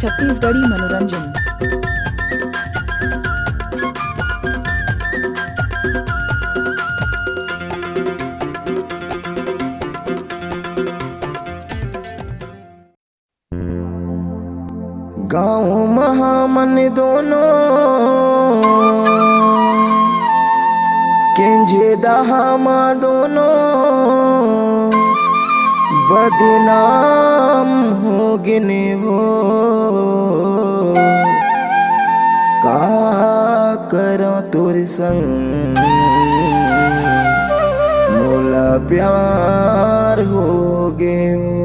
छत्तीसगढ़ी मनोरंजन। गाँव महामन दोनों केंजे दहामा दोनों बदनाम हो गिने वो का करो तोर संग मोला प्यार हो गए वो।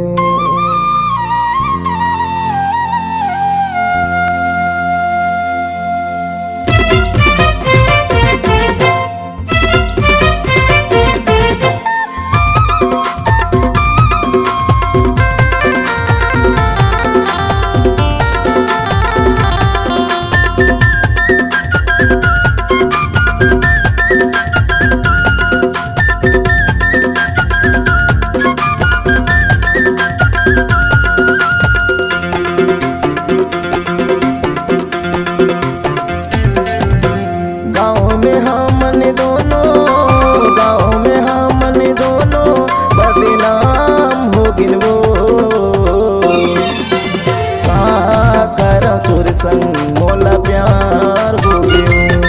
संग मोला प्यार हो गयो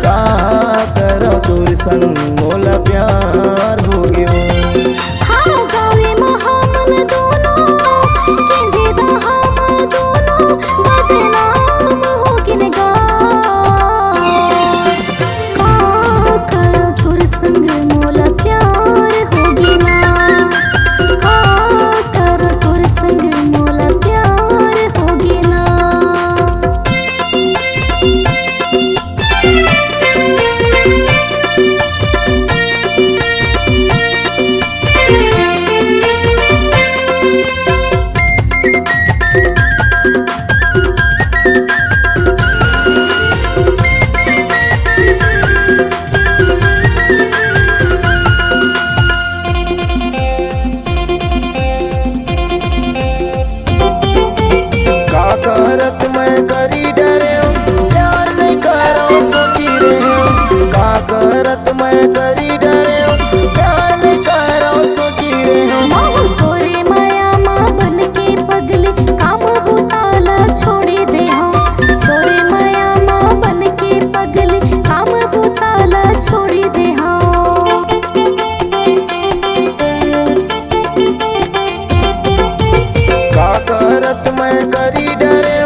का करो तोर संग मोला प्यार हो गयो। हाँ गावे महामन दोनों केंजे दहामा दोनों बदनाम हो गिन गा का करो तोर संग मोला प्यार हो गिना का करो तोर संग मोला प्यार हो गिना। करत मैं करी डरे प्यार नहीं करो सोची रहे का करत मैं करी डरे प्यार नहीं करो सोची रहे। माहू तोरे माया माँ बन के पगले काम बुताला छोड़ी दे हम तोरे माया माँ बन के पगले काम बुताला छोड़ी दे हम। का करत मैं करी डरे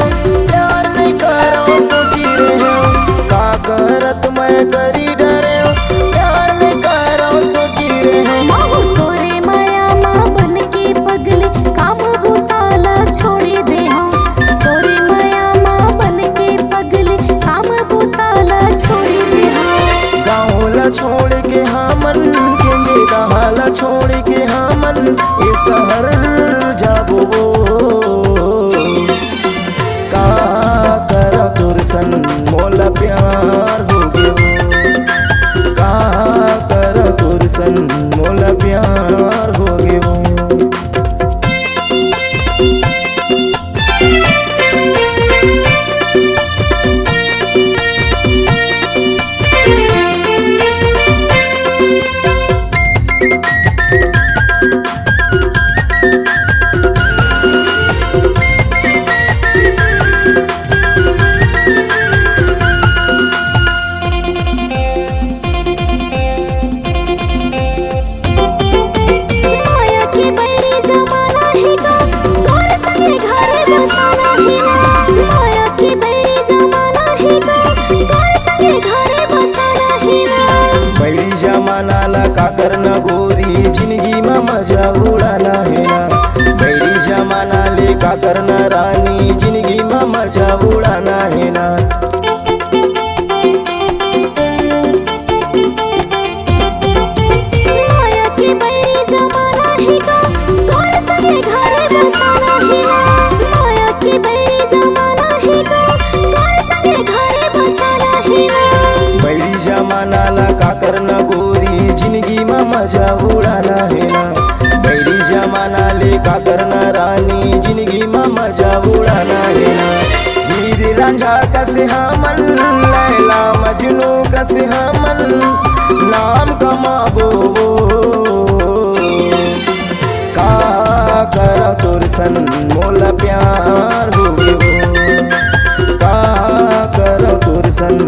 प्यार नहीं करो सोची रहे का करत मैं करी डरे प्यार नहीं करो सोची रहे। माहू तोरे माया माँ बन के पगले काम बुताला छोड़ी दे हम तोरे माया माँ बन के पगले काम बुताला छोड़ी दे हम। गाँव ला छोड़ के हमन के दहाला छोड़ के हमन ए शहर जाबो का कर तोर संग मोला प्यार हो गयो का कर तोर संग मोला प्यार हो गयो। का करना गोरी जिंदगी में मजा उड़ाना है ना बैरी जमाना ले का करना रानी जिंदगी में मजा उड़ाना है ना। माया की बैरी जमाना ही का तोर संगे घरे बसाना ही ना माया की बैरी जमाना ही का तोर संगे घरे बसाना ही ना। बैरी जमाना ला का करना गोरी जिंदगी में मजा उड़ाना है ना बैरी जमाना ले का करना रानी जिंदगी में मजा उड़ाना है ना। हीर रांझा कसे हमन, लैला मजनू कसे हमन, नाम कमाबो का करो तोर सन मोला प्यार हो गयो, का करो तोर सन